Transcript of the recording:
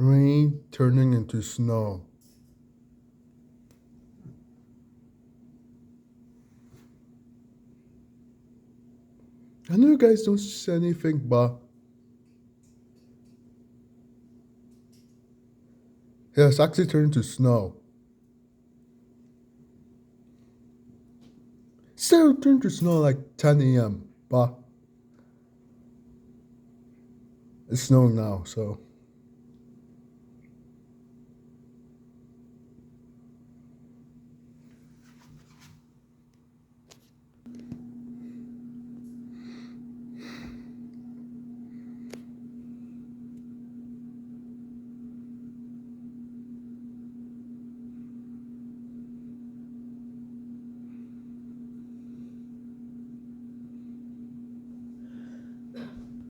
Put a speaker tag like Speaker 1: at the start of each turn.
Speaker 1: Rain turning into snow. I know you guys don't say anything, but yeah, it's actually turning to snow. Still turning to snow like 10 a.m., but it's snowing now, so.